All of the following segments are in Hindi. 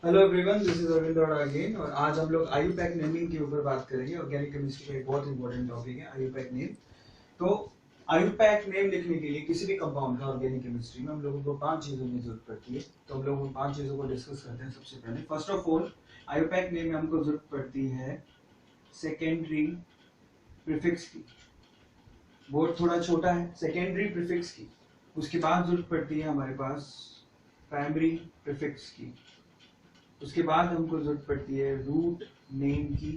Hello everyone, this is Arvind Arora again. और आज हम लोग आईयूपैक नेमिंग के ऊपर बात करेंगे। ऑर्गेनिक केमिस्ट्री का एक बहुत इंपॉर्टेंट टॉपिक है आईयूपैक नेम। तो आईयूपैक नेम लिखने के लिए किसी भी कंपाउंड का ऑर्गेनिक केमिस्ट्री में हम लोगों को 5 चीजों की जरूरत पड़ती है। तो हम लोग उन 5 चीजों को डिस्कस करते हैं। सबसे पहले first of all IUPAC name में हमको जरूरत पड़ती है सेकेंडरी प्रीफिक्स की। बोर्ड थोड़ा छोटा है, सेकेंडरी प्रीफिक्स की। उसके बाद जरूरत पड़ती है हमारे पास प्राइमरी प्रीफिक्स की। उसके बाद हमको जरूरत पड़ती है रूट नेम की।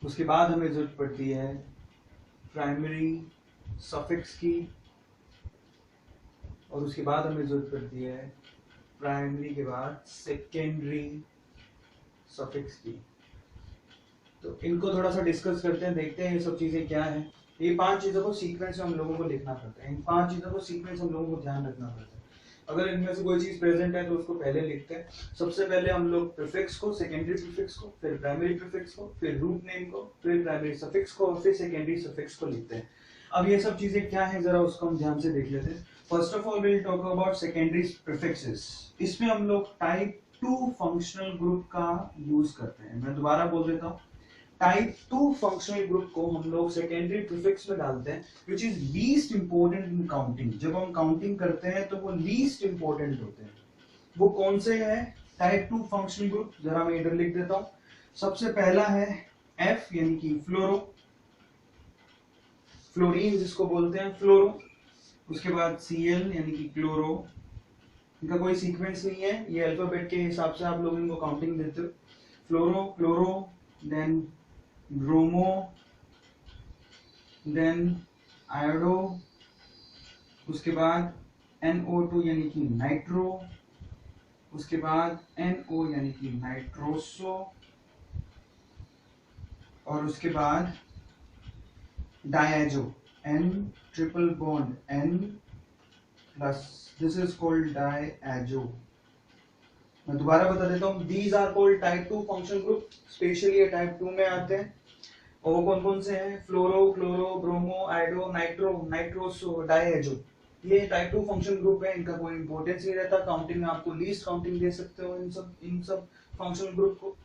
उसके बाद हमें जरूरत पड़ती है प्राइमरी सफिक्स की। और उसके बाद हमें जरूरत पड़ती है प्राइमरी के बाद सेकेंडरी सफिक्स की। तो इनको थोड़ा सा डिस्कस करते हैं, देखते हैं ये सब चीजें क्या है। ये 5 चीजों को सीक्वेंस में हम लोगों को लिखना पड़ता है। इन 5 चीजों को सीक्वेंस हम लोगों को ध्यान रखना पड़ता है। अगर इनमें से कोई चीज प्रेजेंट है तो उसको पहले लिखते हैं। सबसे पहले हम लोग प्रीफिक्स को, सेकेंडरी प्रीफिक्स को, फिर प्राइमरी प्रीफिक्स को, फिर रूट नेम को, फिर प्राइमरी सफिक्स को और फिर सेकेंडरी सफिक्स को लिखते हैं। अब ये सब चीजें क्या है जरा उसको हम ध्यान से देख लेते हैं। First of all will talk about secondary prefixes. इसमें हम लोग टाइप 2 फंक्शनल ग्रुप का यूज करते हैं। मैं दोबारा बोल देता हूँ, टाइप 2 फंक्शनल ग्रुप को हम लोग सेकेंडरी प्रीफिक्स में डालते हैं, which is least important in counting. जब हम काउंटिंग करते हैं तो वो लीस्ट इंपॉर्टेंट होते हैं। वो कौन से हैं टाइप 2 फंक्शनल ग्रुप? जरा मैं इधर लिख देता हूं। सबसे पहला है F यानी कि फ्लोरो, फ्लोरीन जिसको बोलते हैं फ्लोरो। उसके बाद Cl यानी कि क्लोरो। इनका कोई सीक्वेंस नहीं है, ये अल्फाबेट के हिसाब से आप लोग इनको काउंटिंग देते हो। Fluoro, chloro, then bromo, then iodo. उसके बाद NO2 यानी कि नाइट्रो। उसके बाद NO यानी कि नाइट्रोसो। और उसके बाद diazo, N triple bond N plus, this is called diazo. मैं दोबारा बता देता हूँ, these are called type 2 functional group. Specially ये टाइप 2 में आते हैं। और वो कौन कौन से हैं? Fluoro, chloro, bromo, iodo, nitro, nitroso, diazo. ये टाइप 2 फंक्शन ग्रुप है। इनका कोई इंपॉर्टेंस नहीं रहता काउंटिंग में, आपको लीस्ट काउंटिंग दे सकते हो इन सब फंक्शनल ग्रुप को।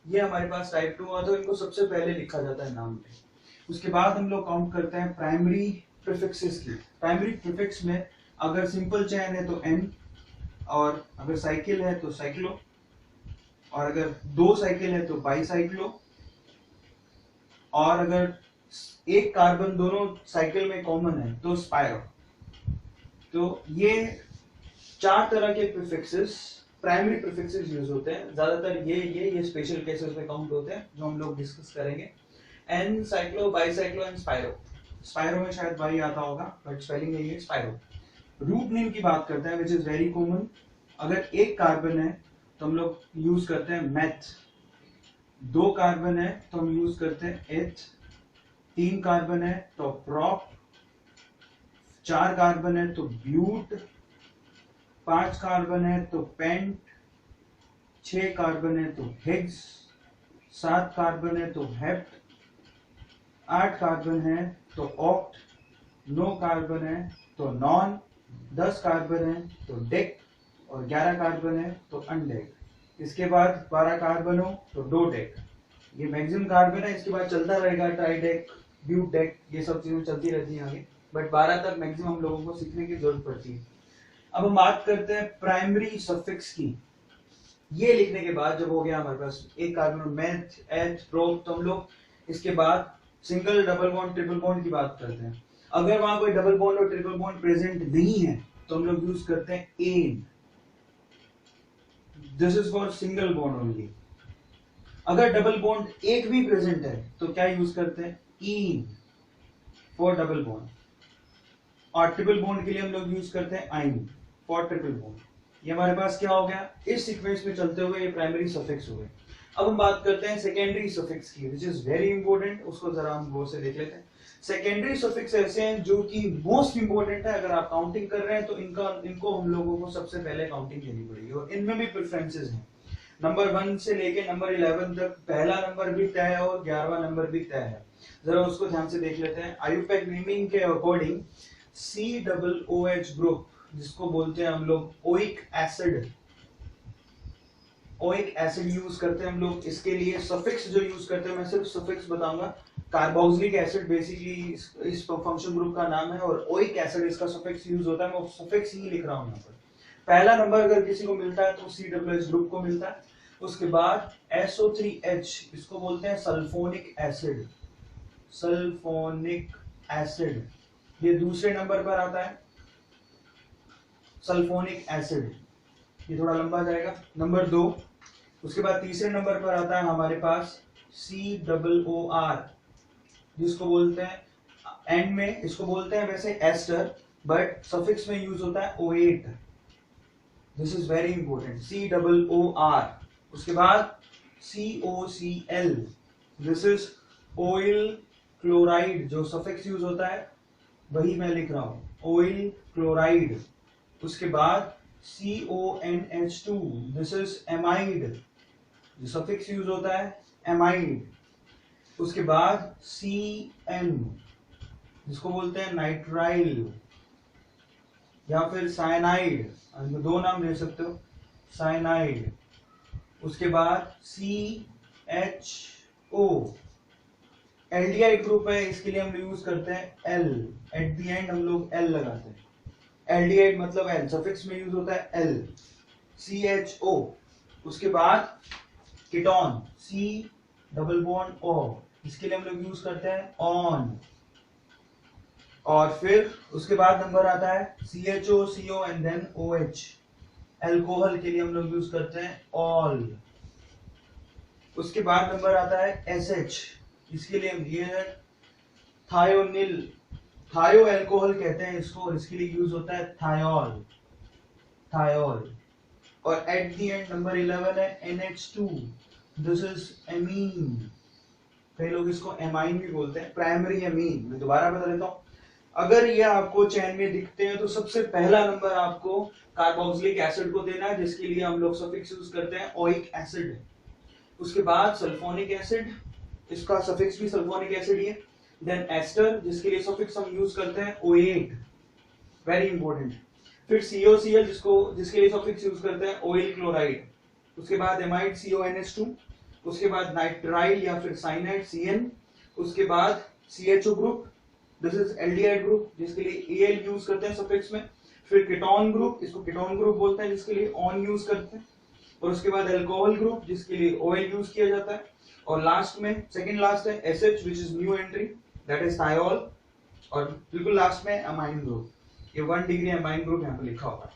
ये हमारे पास टाइप 2 आता है, इनको सबसे पहले लिखा जाता है नाम पे। उसके बाद हम लोग काउंट करते हैं प्राइमरी प्रीफिक्सेस की। प्राइमरी प्रीफिक्स में अगर सिंपल चेन है तो N, और अगर साइकिल है तो साइक्लो, और अगर 2 साइकिल है तो बाईसाइक्लो, और अगर एक कार्बन दोनों साइकिल में कॉमन है तो स्पाइरो। तो ये 4 तरह के प्रीफिक्सेस, प्राइमरी प्रीफिक्सेस यूज होते हैं। ज्यादातर ये स्पेशल केसेस में काउंट होते हैं जो हम लोग डिस्कस करेंगे। N, cyclo, bicyclo and spiro. Spiro में शायद बाई आता होगा बट स्पेलिंग यही है, स्पाइरो। रूट नेम की बात करते हैं, विच इज वेरी कॉमन। अगर एक कार्बन है तो हम लोग यूज करते हैं मेथ, 2 कार्बन है तो हम यूज करते हैं एथ, 3 कार्बन है तो प्रॉप, 4 कार्बन है तो ब्यूट, 5 कार्बन है तो पेंट, 6 कार्बन है तो हिग्स, 7 कार्बन है तो हेप्ट, 8 कार्बन है तो ऑक्ट, 9 कार्बन है तो नॉन, 10 कार्बन है तो डेक, और 11 कार्बन है तो अनडेक। इसके बाद 12 कार्बन हो तो डोडेक। ये मैक्सिमम कार्बन है, इसके बाद चलता रहेगा ट्राइडेक, ब्यूट डेक, ये सब चीजें चलती रहती हैं आगे, बट 12 तक मैक्सिमम हम लोगों को सीखने की जरूरत पड़ती है। अब हम बात करते हैं प्राइमरी सफिक्स की। ये लिखने के बाद जब हो गया हमारे पास एक कार्बन, मेथ, एथ, प्रोप, तो हम लोग इसके बाद single, double bond, triple bond की बात करते हैं। अगर वहां कोई डबल बॉन्ड और ट्रिपल बॉन्ड प्रेजेंट नहीं है तो हम लोग यूज करते हैं ane, this is for single bond only. अगर डबल बॉन्ड एक भी प्रेजेंट है तो क्या यूज करते हैं? Ene for double bond. और ट्रिपल बॉन्ड के लिए हम लोग यूज करते हैं आइन फॉर ट्रिपल बॉन्ड। ये हमारे पास क्या हो गया? इस सीक्वेंस में चलते हुए ये प्राइमरी सफिक्स हो गए। अब हम बात करते हैं सेकेंडरी सफिक्स की, विच इज वेरी इंपॉर्टेंट। उसको जरा हम गौर से देख लेते हैं। सेकेंडरी सफिक्स ऐसे हैं जो कि मोस्ट इंपॉर्टेंट है। अगर आप काउंटिंग कर रहे हैं तो इनको हम लोगों को सबसे पहले काउंटिंग देनी पड़ेगी, और इनमें भी प्रेफरेंसेस हैं। नंबर 1 से लेके नंबर 11 तक पहला नंबर भी तय है और 11वां नंबर भी तय है। जरा उसको ध्यान से देख लेते हैं। आईयूपैक नेमिंग के अकॉर्डिंग COOH ग्रुप, जिसको बोलते हैं हम लोग oic acid, oic acid use करते हैं हम लोग। इसके लिए सफिक्स जो यूज करते हैं, मैं सिर्फ सफिक्स बताऊंगा। कार्बोक्सिलिक एसिड बेसिकली इस फंक्शन ग्रुप का नाम है, और ओइक एसिड इसका सफिक्स यूज होता है। मैं सफिक्स ही लिख रहा हूँ यहाँ पर। पहला नंबर अगर किसी को मिलता है तो COOH ग्रुप को मिलता है। उसके बाद SO3H, इसको बोलते हैं सल्फोनिक एसिड। सल्फोनिक एसिड ये दूसरे नंबर पर आता है, सल्फोनिक एसिड। ये थोड़ा लंबा जाएगा, नंबर 2। उसके बाद तीसरे नंबर पर आता है हमारे पास COOR, जिसको बोलते हैं एंड में, इसको बोलते हैं वैसे एस्टर, बट सफिक्स में यूज होता है O8। This is very important, COOR। उसके बाद COCl, this is oil chloride. जो सफिक्स यूज होता है वही मैं लिख रहा हूं, ऑयल क्लोराइड। उसके बाद CONH2, दिस इज एमाइड। जो सफिक्स यूज होता है एमाइड। उसके बाद CN, जिसको बोलते हैं नाइट्राइल या फिर साइनाइड, दो नाम ले सकते हो, साइनाइड। उसके बाद CHO, एल्डिहाइड ग्रुप है, इसके लिए हम यूज करते हैं L। एट द एंड हम लोग L लगाते हैं, एल्डिहाइड मतलब L, सफिक्स में यूज होता है L, CHO। उसके बाद ketone, C double bond O, इसके लिए हम लोग यूज करते हैं ON। और फिर उसके बाद नंबर आता है CHO, CO and then OH। Alcohol के लिए हम लोग यूज करते हैं ऑल। उसके बाद नंबर आता है SH, इसके लिए ये है थायोनिल, थायो अल्कोहल कहते हैं इसको, और इसके लिए यूज होता है थायोल, थायोल। और एट द एंड नंबर 11 है NH2, दिस इज एमीन। कई लोग इसको एमाइन भी बोलते हैं, प्राइमरी एमीन। मैं दोबारा बता देता हूँ, अगर ये आपको चैन में दिखते हैं तो सबसे पहला नंबर आपको कार्बोक्सिलिक एसिड को देना है, जिसके लिए हम लोग सफिक्स यूज करते हैं ओइक एसिड। उसके बाद सल्फोनिक एसिड, इसका सफिक्स भी सल्फोनिक एसिड ही है। देन एस्टर, जिसके लिए सफिक्स हम यूज करते हैं O8, वेरी इंपॉर्टेंट। फिर COCl, जिसके लिए सफिक्स यूज करते हैं ऑयल क्लोराइड। उसके बाद एमाइड CONH2। उसके बाद नाइट्राइल या फिर साइनाइड CN। उसके बाद CHO group, this is aldehyde group, जिसके लिए Al यूज करते हैं सफिक्स में। फिर कीटोन ग्रुप, इसको कीटोन ग्रुप बोलते हैं, जिसके लिए ऑन यूज करते हैं। और उसके बाद अल्कोहल ग्रुप, जिसके लिए ऑयल यूज किया जाता है। और लास्ट में सेकंड लास्ट है SH, which is new entry, that is thiol. और बिल्कुल लास्ट में अमाइन ग्रुप। ये 1 डिग्री अमाइन ग्रुप यहाँ पे लिखा होगा,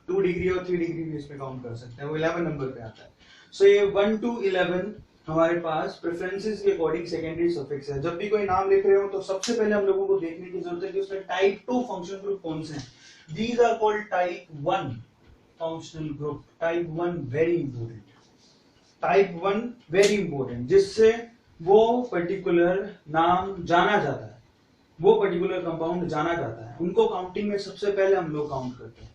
2 डिग्री और 3 डिग्री भी इसमें काउंट कर सकते हैं, वो 11 नंबर पे आता है। सो ये 1 to 11 हमारे पास प्रेफरेंसेस के अकॉर्डिंग सेकेंडरी सफिक्स है। जब भी कोई नाम लिख रहे हो तो सबसे पहले हम लोगों को देखने की जरूरत है कि उसमें टाइप 2 फंक्शनल ग्रुप कौन से हैं। These are called type 1 functional group. Type 1 very important, type 1 very important, जिससे वो पर्टिकुलर नाम जाना जाता है, वो पर्टिकुलर कंपाउंड जाना जाता है, उनको काउंटिंग में सबसे पहले हम लोग काउंट करते हैं।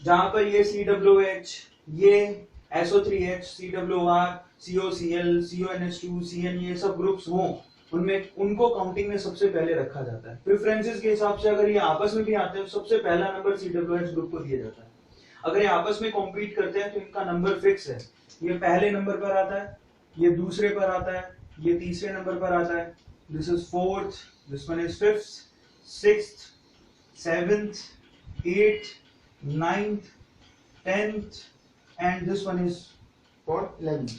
जहां पर ये COOH, ये SO3H, COOR, COCl, CONH2, CN, ये सब ग्रुप्स हों, उनमें उनको काउंटिंग में सबसे पहले रखा जाता है। प्रेफरेंसेस के हिसाब से अगर ये आपस में भी आते हैं तो सबसे पहला नंबर COOH ग्रुप को दिया जाता है। अगर ये आपस में कॉम्पीट करते हैं तो इनका नंबर फिक्स है, ये पहले नंबर पर आता है, ये दूसरे पर आता है, ये तीसरे नंबर पर आता है, this is 4th, this one is 5th, 6th, 7th, 8th, 9th, 10th and this one is for 11th।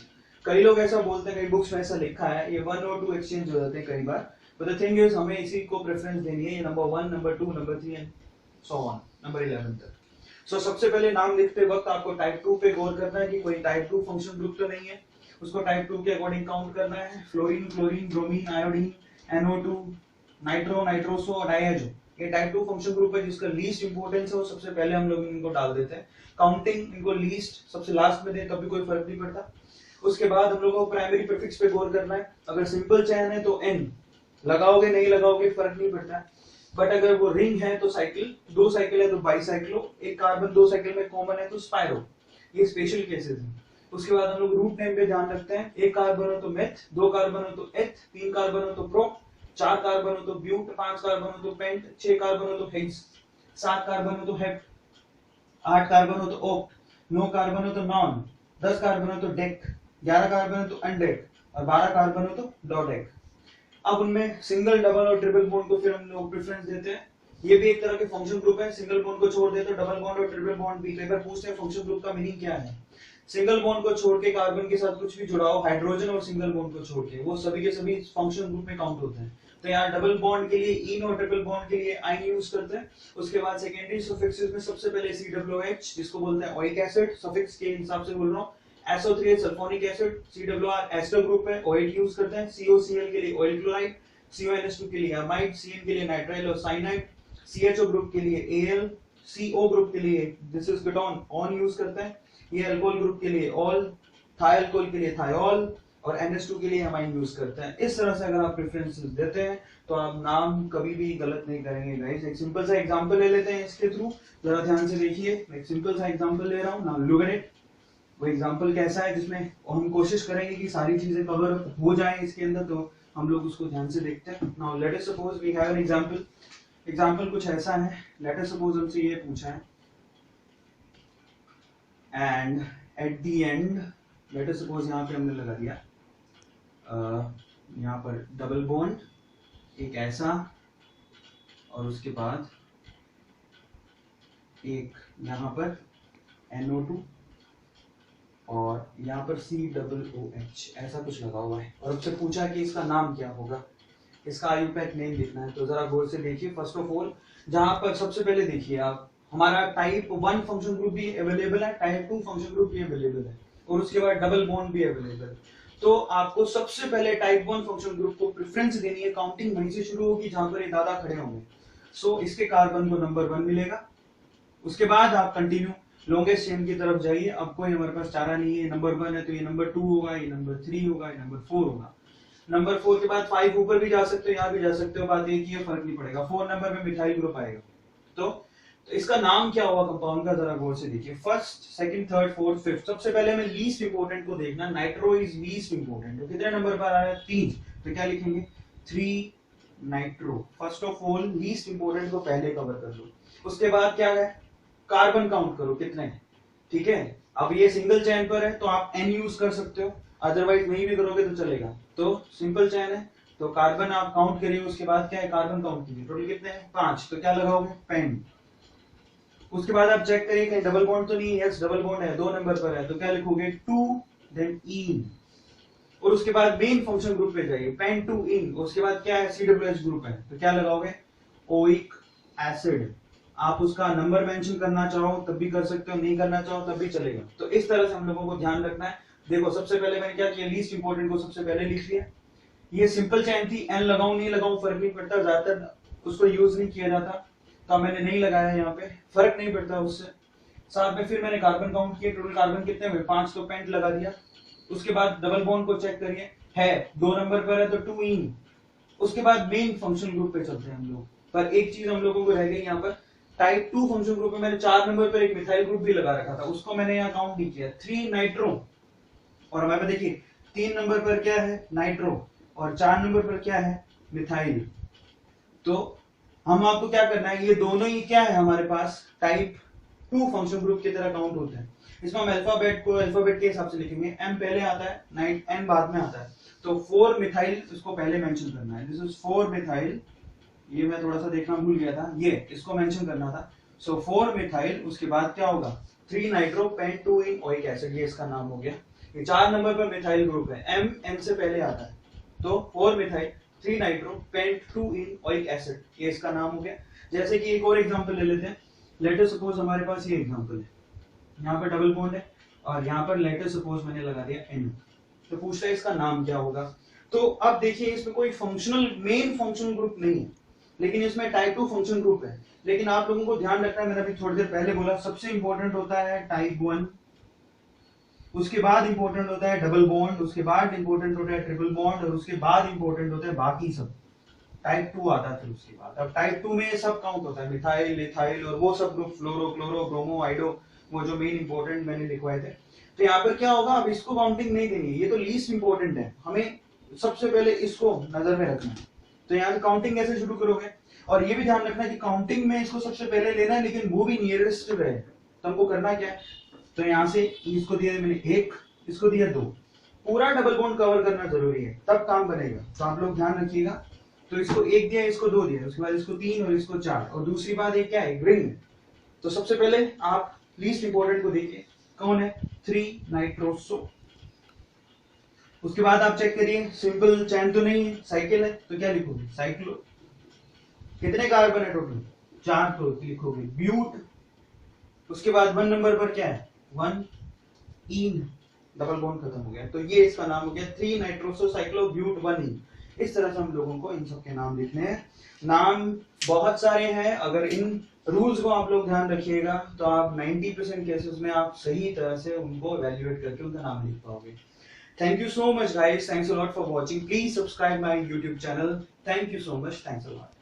कई लोग ऐसा बोलते हैं, कई बुक्स में ऐसा लिखा है, ये 1 और 2 एक्सचेंज हो जाते हैं कई बार, but the thing is हमें इसी को प्रेफरेंस देनी है, ये number 1, number 2, number 3 and so on, number 11 तक। सो सबसे पहले नाम लिखते वक्त आपको टाइप 2 पे गौर करना है कि कोई टाइप 2 फंक्शन ग्रुप तो नहीं है, उसको टाइप 2 के अकॉर्डिंग काउंट करना है। Fluorine, chlorine, bromine, iodine, NO2, nitro, nitroso और डायजो, ये टाइप 2 फंक्शन ग्रुप है जिसका लीस्ट इंपॉर्टेंस है, वो सबसे पहले हम लोग इनको डाल देते हैं। काउंटिंग इनको लीस्ट सबसे लास्ट में दे तब भी कोई फर्क नहीं पड़ता। उसके बाद हम लोगों को प्राइमरी प्रीफिक्स पे गौर करना है। अगर सिंपल चैन है तो N लगाओगे, नहीं लगाओगे फर्क नहीं पड़ता। बट अगर वो रिंग है तो साइकिल, 2 साइकिल है तो बाईसाइक्लो, एक कार्बन 2 साइकिल में कॉमन है तो स्पाइरो, ये स्पेशल केसेस हैं। उसके बाद हम लोग रूट नेम पे ध्यान रखते हैं, एक कार्बन हो तो मेथ, 2 कार्बन हो तो एथ, 3 कार्बन हो तो प्रो, 4 कार्बन हो तो ब्यूट, 5 कार्बन हो तो पेंट, 6 कार्बन हो तो हेक्स, 7 कार्बन हो तो हेप्ट, 8 कार्बन हो तो ओक्ट, 9 कार्बन हो तो नॉन, 10 कार्बन हो तो डेक, 11 कार्बन हो तो अनडेक और 12 कार्बन हो तो डॉडेक। अब उनमें सिंगल, डबल और ट्रिपल बॉन्ड को फिर हम लोग प्रेफरेंस देते हैं। ये भी एक तरह के फंक्शन ग्रुप है। सिंगल बॉन्ड को छोड़ दे तो डबल बॉन्ड और ट्रिपल बॉन्ड भी। कई बार पूछते हैं फंक्शन ग्रुप का मीनिंग क्या है। सिंगल बॉन्ड को छोड़ के कार्बन के साथ कुछ भी जुड़ाओ, हाइड्रोजन और सिंगल बॉन्ड को छोड़ के, वो सभी के सभी फंक्शन ग्रुप में काउंट होते हैं। तो यहाँ डबल बॉन्ड के लिए इन और ट्रिपल बॉन्ड के लिए आइन यूज करते हैं। उसके बाद सेकेंडरी सफिक्सेस में सबसे पहले COOH, जिसको बोलते हैं ओइक एसिड, सफिक्स के हिसाब से बोल रहा हूँ। SO3 sulphonic acid, COR ester group है, OH यूज करते हैं। COCl के लिए ऑयल क्लोराइड, CONS2 के लिए अमाइड, CN के लिए नाइट्राइल और साइनाइड, CHO ग्रुप के लिए Al, CO ग्रुप के लिए this is ketone on use करते हैं। ये अल्कोहल ग्रुप के लिए ऑल, थाई अल्कोहल के लिए थायोल और NH2 के लिए अमाइन यूज करते हैं। इस तरह से अगर आप प्रेफरेंसेस देते हैं तो आप नाम कभी भी गलत नहीं करेंगे गाइस। एक सिंपल सा एग्जांपल ले लेते हैं इसके थ्रू, जरा ध्यान से देखिए। एक सिंपल सा एग्जांपल ले रहा हूं, नाउ लुक एट इट। वो एग्जांपल कैसा है जिसमें हम कोशिश करेंगे कि सारी चीजें कवर हो जाएं इसके अंदर, तो हम लोग उसको ध्यान से देखते हैं। Now let us suppose we have an example. Example कुछ ऐसा है, लेट अस सपोज हमसे ये पूछा है and at the and let us suppose यहाँ पे हमने लगा दिया यहाँ पर डबल बॉन्ड एक ऐसा और उसके बाद एक यहाँ पर NO2 और यहाँ पर COOH ऐसा कुछ लगा हुआ है। और उससे पूछा कि इसका नाम क्या होगा, इसका IUPAC नेम लिखना है। तो जरा गौर से देखिए। फर्स्ट ऑफ ऑल जहां पर सबसे पहले देखिए आप, हमारा टाइप 1 फंक्शन ग्रुप भी अवेलेबल है, टाइप 2 फंक्शन ग्रुप भी अवेलेबल है और उसके बाद डबल बॉन्ड भी अवेलेबल है। तो आपको सबसे पहले टाइप 1 फंक्शन ग्रुप को प्रेफरेंस देनी है। काउंटिंग वहीं से शुरू होगी जहां पर ये दादा खड़े होंगे। सो इसके कार्बन को नंबर 1 मिलेगा। उसके बाद आप कंटिन्यू लॉन्गेस्ट चेन की तरफ जाइए। अब कोई हमारे पास चारा नहीं है, नंबर 1 है तो ये नंबर 2 होगा, ये नंबर 3 होगा, ये नंबर 4 होगा। नंबर 4 के बाद 5 ऊपर भी जा सकते हो, यहाँ भी जा सकते हो, बात एक ही है, फर्क नहीं पड़ेगा। 4 नंबर में मिथाइल ग्रुप आएगा। तो इसका नाम क्या हुआ कंपाउंड का, जरा गौर से देखिए। First, second, third, fourth, fifth. सबसे पहले हमें लीस्ट इंपोर्टेंट को देखना। Nitro is least important. तो कितने नंबर पर आया? 3। तो क्या लिखेंगे? 3 nitro. First of all least important को पहले कवर कर लो। उसके बाद क्या है? कार्बन काउंट करो कितने, ठीक है। अब ये सिंगल चेन पर है तो आप N यूज कर सकते हो, अदरवाइज नहीं भी करोगे तो चलेगा। तो सिंपल चेन है तो कार्बन आप काउंट करिए। उसके बाद क्या है? कार्बन काउंट कीजिए। टोटल कितने हैं? 5। तो क्या लगाओगे? पेन। उसके बाद आप चेक करिए कहीं डबल बॉन्ड तो नहीं है। यस डबल बॉन्ड है, 2 नंबर पर है। तो क्या लिखोगे? 2 देन इन। और उसके बाद मेन फंक्शन ग्रुप पे जाइए, पेन 2 इन। उसके बाद क्या है? COOH ग्रुप है तो क्या लगाओगे? Oic acid. आप उसका नंबर मेंशन करना चाहो तब भी कर सकते हो, नहीं करना चाहो तब भी चलेगा। तो इस तरह से हम लोगों को ध्यान रखना है। देखो सबसे पहले मैंने क्या किया? लीस्ट इंपोर्टेंट को सबसे पहले लिख लिया। ये सिंपल चेन थी, N लगाऊं नहीं लगाऊं फर्क नहीं पड़ता, ज्यादातर उसको यूज नहीं किया जाता तो मैंने नहीं लगाया यहाँ पे, फर्क नहीं पड़ता उससे। साथ में फिर मैंने कार्बन काउंट किया, टोटल कार्बन कितने हुए? 5। तो पेंट लगा दिया। उसके बाद डबल बॉन्ड को चेक करिए, है 2 नंबर पर है तो 2 इन। उसके बाद मेन फंक्शन ग्रुप पे चलते हैं हम लोग। पर एक चीज हम लोगों को रह गई यहाँ पर, टाइप 2 फंक्शन ग्रुप में मैंने 4 नंबर पर एक मिथाइल ग्रुप भी लगा रखा था, उसको मैंने यहाँ काउंट नहीं किया। 3 नाइट्रो। और हमारे पास देखिए 3 नंबर पर क्या है? नाइट्रो। और 4 नंबर पर क्या है? मिथाइल। तो हम आपको क्या करना है, ये दोनों ही क्या है हमारे पास? टाइप 2 फंक्शन ग्रुप की तरह काउंट होते हैं। इसमें हम अल्फाबेट को अल्फाबेट के हिसाब से लिखेंगे। M पहले आता है, N बाद में आता है। तो 4 मिथाइल इसको पहले मेंशन करना है। This is 4 methyl. ये मैं थोड़ा सा देखना भूल गया था, ये इसको मेंशन करना था। सो 4 मिथाइल। उसके बाद क्या होगा? 3 नाइट्रो पेंट 2 इन ओइक एसिड, ये इसका नाम हो गया। ये 4 नंबर पर मिथाइल ग्रुप है, N से पहले आता है। तो 4 मिथाइल 3 नाइट्रो पेंट 2 इन ओइक एसिड, ये इसका नाम हो गया। जैसे कि एक और एग्जांपल ले लेते हैं। लेट अस सपोज हमारे पास ये एग्जांपल है, यहाँ पर डबल बॉन्ड है और यहाँ पर लेट अस सपोज मैंने लगा दिया N। तो पूछता है इसका नाम क्या होगा। तो अब देखिए इसमें कोई फंक्शनल मेन फंक्शनल ग्रुप नहीं है, लेकिन इसमें टाइप 2 फंक्शन ग्रुप है। लेकिन आप लोगों को ध्यान रखना है, मैंने अभी थोड़ी देर पहले बोला, सबसे इंपॉर्टेंट होता है टाइप 1, उसके बाद इंपॉर्टेंट होता है डबल बॉन्ड, उसके बाद इंपॉर्टेंट होता है ट्रिपल बॉन्ड और उसके बाद इंपॉर्टेंट होता है बाकी सब। टाइप 2 आता है फिर उसके बाद। अब टाइप 2 में सब काउंट होता है, मिथाइल, इथाइल और वो सब ग्रुप, फ्लोरो, क्लोरो, ब्रोमो, आइडो, वो जो मेन इंपॉर्टेंट मैंने लिखवाए थे। तो यहाँ पर क्या होगा? अब इसको काउंटिंग नहीं देनी, ये तो लीस्ट इंपॉर्टेंट है, हमें सबसे पहले इसको नजर में रखना है। तो यहाँ से काउंटिंग कैसे शुरू करोगे? और ये भी ध्यान रखना कि काउंटिंग में इसको सबसे पहले लेना है, लेकिन वो भी नियरेस्ट रहे। तो हमको करना क्या है? तो यहाँ से इसको दिया मैंने 1, इसको दिया 2, पूरा डबल बॉन्ड कवर करना जरूरी है तब काम बनेगा, तो आप लोग ध्यान रखिएगा। तो इसको 1 दिया, इसको 2 दिया, उसके बाद इसको 3 और इसको 4, और दूसरी बात एक क्या है, रिंग। तो सबसे पहले आप लीस्ट इंपॉर्टेंट को देखिए, कौन है, 3 नाइट्रोसो। उसके बाद आप चेक करिए सिंपल चैन तो नहीं है, साइकिल है, तो क्या लिखोगे, साइक्लो। कितने कार्बन है टोटल, 4, तो लिखोगे ब्यूट। उसके बाद 1 नंबर पर क्या है, 1 इन, डबल बॉन्ड खत्म हो गया, तो ये इसका नाम हो गया 3 नाइट्रोसो साइक्लो ब्यूट 1 इन। इस तरह से हम लोगों को इन सब के नाम लिखने हैं। नाम बहुत सारे हैं, अगर इन रूल्स को आप लोग ध्यान रखिएगा तो आप 90% केसेस में आप सही तरह से उनको इवैल्यूएट करके उनका नाम लिख पाओगे। Thank you so much guys, thanks a lot for watching, please subscribe my YouTube channel, thank you so much, thanks a lot.